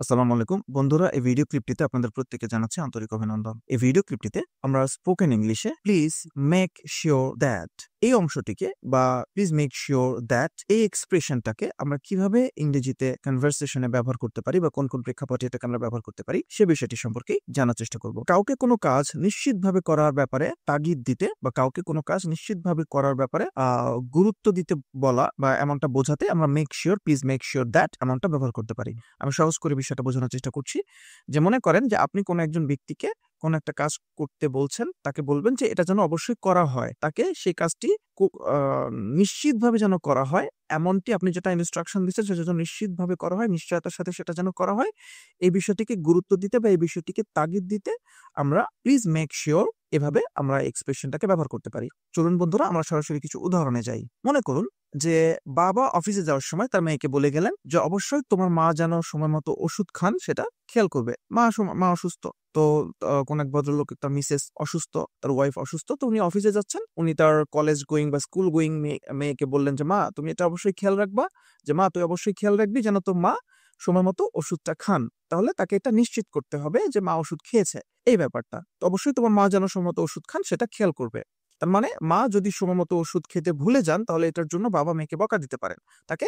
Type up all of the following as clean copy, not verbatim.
আসসালামু আলাইকুম বন্ধুরা, এই ভিডিও ক্লিপটিতে আপনাদের প্রত্যেককে জানাচ্ছি আন্তরিক অভিনন্দন। এই ভিডিও ক্লিপটিতে আমরা স্পোকেন ইংলিশে প্লিজ মেক শিওর দ্যাট এই অংশটিকে বা প্লিজ মেক শিওর দ্যাট এই এক্সপ্রেশনটাকে আমরা কিভাবে ইংরেজিতে কনভারসেশনে ব্যবহার করতে পারি বা কোন কোন প্রেক্ষাপটে এটাকে আমরা ব্যবহার করতে পারি সে বিষয়টি সম্পর্কে জানার চেষ্টা করব। কাউকে কোনো কাজ নিশ্চিতভাবে করার ব্যাপারে তাগিদ দিতে বা কাউকে কোনো কাজ নিশ্চিতভাবে করার ব্যাপারে গুরুত্ব দিতে বলা বা এমনটা বোঝাতে আমরা make sure, please make sure that এমনটা ব্যবহার করতে পারি। আমি সহজ করে বিষয়টা বোঝানোর চেষ্টা করছি। যে মনে করেন যে আপনি কোনো একজন ব্যক্তিকে কোনো একটা কাজ করতে বলছেন, তাকে বলবেন যে এটা যেন অবশ্যই করা হয়। তাকে সেই কাজটি নিশ্চিতভাবে যেন করা হয়, এমনটি আপনি যেটা ইনস্ট্রাকশন দিচ্ছেন সেটা যেন নিশ্চিতভাবে করা হয়, নিশ্চয়তার সাথে সেটা যেন করা হয়। এই বিষয়টিকে গুরুত্ব দিতে বা এই বিষয়টিকে তাগিদ দিতে আমরা প্লিজ মেক শিওর এভাবে আমরা এক্সপ্রেশনটাকে ব্যবহার করতে পারি। চলুন বন্ধুরা আমরা সরাসরি কিছু উদাহরণে যাই। মনে করুন যে বাবা অফিসে যাওয়ার সময় তার মেয়েকে বলে গেলেন যে অবশ্যই তোমার মা যেন সময় মতো ওষুধ খান সেটা খেয়াল করবে। মা অসুস্থ, তো কোন এক ভদ্রলোক, তার মিসেস অসুস্থ, তার ওয়াইফ অসুস্থ, তো উনি অফিসে যাচ্ছেন। উনি তার কলেজ গোয়িং বা স্কুল গোয়িং মেয়েকে বললেন যে মা তুমি এটা অবশ্যই খেয়াল রাখবা, যে মা তুই অবশ্যই খেয়াল রাখবি যেন তোর মা সময় মতো ওষুধটা খান। তাহলে তাকে এটা নিশ্চিত করতে হবে যে মা ওষুধ খেয়েছে, এই ব্যাপারটা। তো অবশ্যই তোমার মা যেন সময় মতো ওষুধ খান সেটা খেয়াল করবে। তার মানে মা যদি সময় মতো ওষুধ খেতে ভুলে যান তাহলে এটার জন্য বাবা মেয়েকে বকা দিতে পারেন, তাকে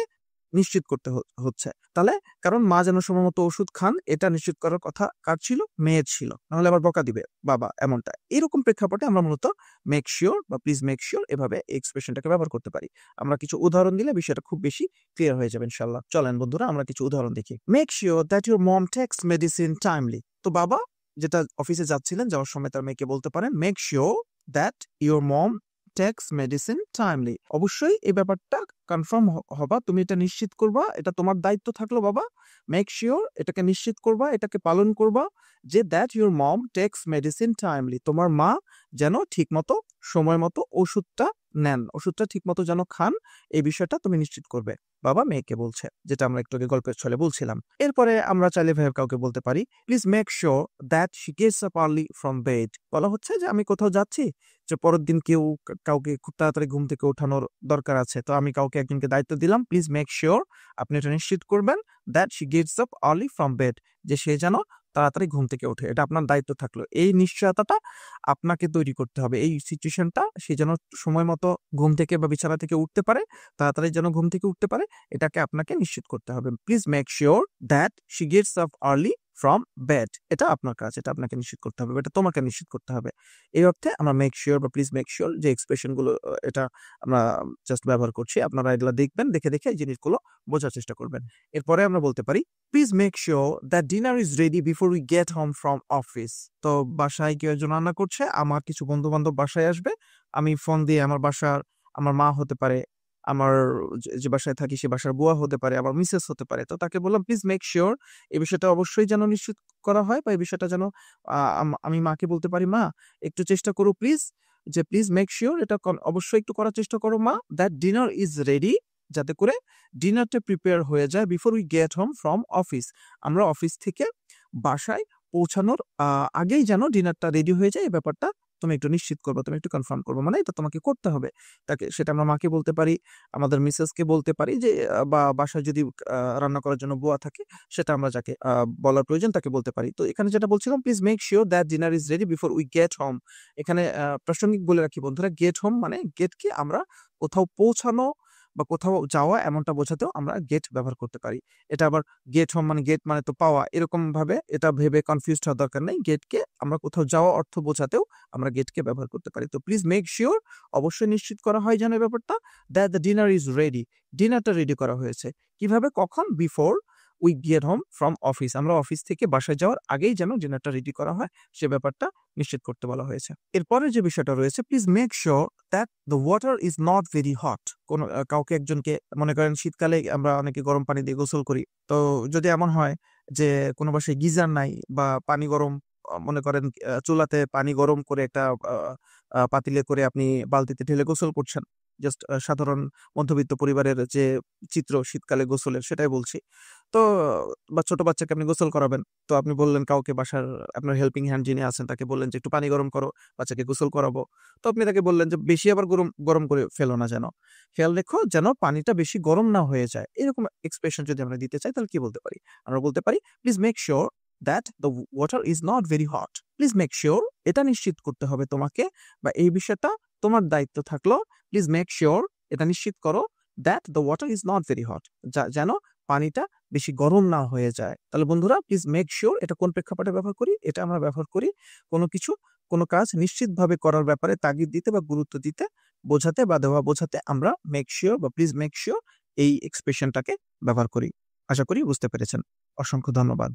নিশ্চিত করতে হচ্ছে। তাহলে কারণ মা যেন সময় মতো ওষুধ খান এটা নিশ্চিত করার কথা কার ছিল? মেয়ের ছিল, নাহলে আবার বকা দিবে বাবা। এমনটা এরকম প্রেক্ষাপটে আমরা মূলত মেক শিওর বা প্লিজ মেক শিওর এভাবে এক্সপ্রেশনটাকে ব্যবহার করতে পারি। আমরা কিছু উদাহরণ দিলে বিষয়টা খুব বেশি ক্লিয়ার হয়ে যাবে ইনশাল্লাহ। চলেন বন্ধুরা আমরা কিছু উদাহরণ দেখি। Make sure that your mom takes medicine timely. তো বাবা যেটা অফিসে যাচ্ছিলেন, যাওয়ার সময় তার মেয়েকে বলতে পারেন make sure that your mom takes medicine timely. অবশ্যই এই ব্যাপারটা কনফার্ম হবা, তুমি এটা নিশ্চিত করবা, এটা তোমার দায়িত্ব থাকলো বাবা। মেক শিওর এটাকে নিশ্চিত করবা, এটাকে পালন করবা যে that your mom takes medicine timely, তোমার মা যেন ঠিক মতো সময় মতো ওষুধটা নেন, ওষুধটা ঠিক মতো যেন খান, এই বিষয়টা তুমি নিশ্চিত করবে। বাবা মেয়েকে বলছে, যেটা আমরা একটু আগে গল্পের ছলে বলছিলাম। এরপরে আমরা চাইলে ভাবে কাউকে বলতে পারি please make sure that she gets up early from bed. বলা হচ্ছে যে আমি কোথাও যাচ্ছি, যে পরের দিন কাউকে খুব তাড়াতাড়ি ঘুম থেকে ওঠানোর দরকার আছে, তো আমি কাউকে একজনকে দায়িত্ব দিলাম, প্লিজ মেক শিওর আপনি এটা নিশ্চিত করবেন that she gets up early from bed, যে সে যেন তাড়াতাড়ি ঘুম থেকে ওঠে। এটা আপনার দায়িত্ব থাকলো, এই নিশ্চয়তাটা আপনাকে তৈরি করতে হবে। এই সিচুয়েশনটা সে যেন সময় মতো ঘুম থেকে বা বিছানা থেকে উঠতে পারে, তাড়াতাড়ি যেন ঘুম থেকে উঠতে পারে, এটাকে আপনাকে নিশ্চিত করতে হবে। Please make sure that she gets up early from bed, এটা আপনার কাজ, এটা আপনাকে নিশ্চিত করতে হবে, এটা তোমাকে নিশ্চিত করতে হবে। এই অর্থে আমরা মেক শিওর বা প্লিজ মেক শিওর যে এক্সপ্রেশন গুলো এটা আমরা জাস্ট ব্যবহার করছি। আপনারা এগুলো দেখবেন, দেখে দেখে এই জিনিসগুলো বোঝার চেষ্টা করবেন। এরপরে আমরা বলতে পারি please make sure that dinner is ready before we get home from office. তো বাসায় কেউ একজন রান্না করছে, আমার কিছু বন্ধু বান্ধব বাসায় আসবে, আমি ফোন দিয়ে আমার মা হতে পারে, আমার যে বাসায় থাকি সে বাসার বুয়া হতে পারে, আমার মিসেস হতে পারে, তো তাকে বললাম প্লিজ মেক শিওর এই বিষয়টা অবশ্যই যেন নিশ্চিত করা হয় বা এই বিষয়টা যেন আমি মাকে বলতে পারি মা একটু চেষ্টা করো প্লিজ, যে প্লিজ মেক শিওর এটা অবশ্যই একটু করার চেষ্টা করো মা, দ্যাট ডিনার ইজ রেডি, যাতে করে ডিনারটা প্রিপেয়ার হয়ে যায় before we get home from office, আমরা অফিস থেকে বাসায় পৌঁছানোর আগেই যেন ডিনারটা রেডি হয়ে যায়। এই ব্যাপারটা তুমি একটু নিশ্চিত করবে, তুমি একটু কনফার্ম করবে, মানে এটা তোমাকে করতে হবে। তাকে সেটা আমরা মাকে বলতে পারি, আমাদের মিসেসকে বলতে পারি, যে বা বাসায় যদি রান্না করার জন্য বুয়া থাকে সেটা আমরা যাকে বলার প্রয়োজন তাকে বলতে পারি। তো এখানে যেটা বলছিলাম please make sure that dinner is ready before we get home, এখানে প্রাসঙ্গিক বলে রাখি বন্ধুরা, গেট হোম মানে গেটকে আমরা কোথাও পৌঁছানো বা কোথাও যাওয়া এমনটা বোঝাতেও আমরা গেট ব্যবহার করতে পারি। এটা আবার গেট হোম মানে গেট মানে তো পাওয়া, এরকম ভাবে এটা ভেবে কনফিউজড হওয়ার দরকার নেই। গেটকে আমরা কোথাও যাওয়া অর্থ বোঝাতেও আমরা গেটকে ব্যবহার করতে পারি। তো প্লিজ মেক শিওর অবশ্যই নিশ্চিত করা হয় যেন ব্যাপারটা that the dinner is ready, ডিনারটা রেডি করা হয়েছে। কিভাবে? কখন? Before we get home from office, আমরা অফিস থেকে বাসায় যাওয়ার আগেই যেন ডিনারটা রেডি করা হয় সে ব্যাপারটা নিশ্চিত করতে বলা হয়েছে। এরপরে যে বিষয়টা রয়েছে please make sure that the water is not very hot. কোন কাউকে একজনকে, মনে করেন শীতকালে আমরা অনেকে গরম পানি দিয়ে গোসল করি, তো যদি এমন হয় যে কোনো বাসায় গিজার নাই বা পানি গরম, মনে করেন চুলাতে পানি গরম করে একটা পাতিলে করে আপনি বালতিতে ঢেলে গোসল করছেন, জাস্ট সাধারণ মধ্যবিত্ত পরিবারের যে চিত্র শীতকালে গোসলের সেটাই বলছি। তো বা ছোট বাচ্চাকে আপনি গোসল করাবেন। তো আপনি বললেন কাউকে বাসার আপনার হেল্পিং হ্যান্ড যিনি আছেন তাকে বললেন যে, "একটু পানি গরম করো, বাচ্চাকে গোসল করাবো।" তো আপনি তাকে বললেন যে, "বেশি আবার গরম করে ফেলো না যেন। খেয়াল রেখো যেন পানিটা বেশি গরম না হয়ে যায়।" এরকম এক্সপ্রেশন যদি আমরা দিতে চাই তাহলে কি বলতে পারি? আমরা বলতে পারি, "please make sure that the water is not very hot. Please make sure" এটা নিশ্চিত করতে হবে তোমাকে বা এই বিষয়টা তোমার দায়িত্ব থাকলো। প্লিজ মেক সিউর এটা নিশ্চিত করো that the water is not very hot. যেন পানিটা বেশি গরম না হয়ে যায়। তাহলে বন্ধুরা প্লিজ মেক সিউর এটা কোন প্রেক্ষাপটে ব্যবহার করি? এটা আমরা ব্যবহার করি কোনো কাজ নিশ্চিতভাবে করার ব্যাপারে তাগিদ দিতে বা গুরুত্ব দিতে, বোঝাতে বা দেওয়া বোঝাতে আমরা মেক সিউর বা প্লিজ মেক সিউর এই এক্সপ্রেশনটাকে ব্যবহার করি। আশা করি বুঝতে পেরেছেন। অসংখ্য ধন্যবাদ।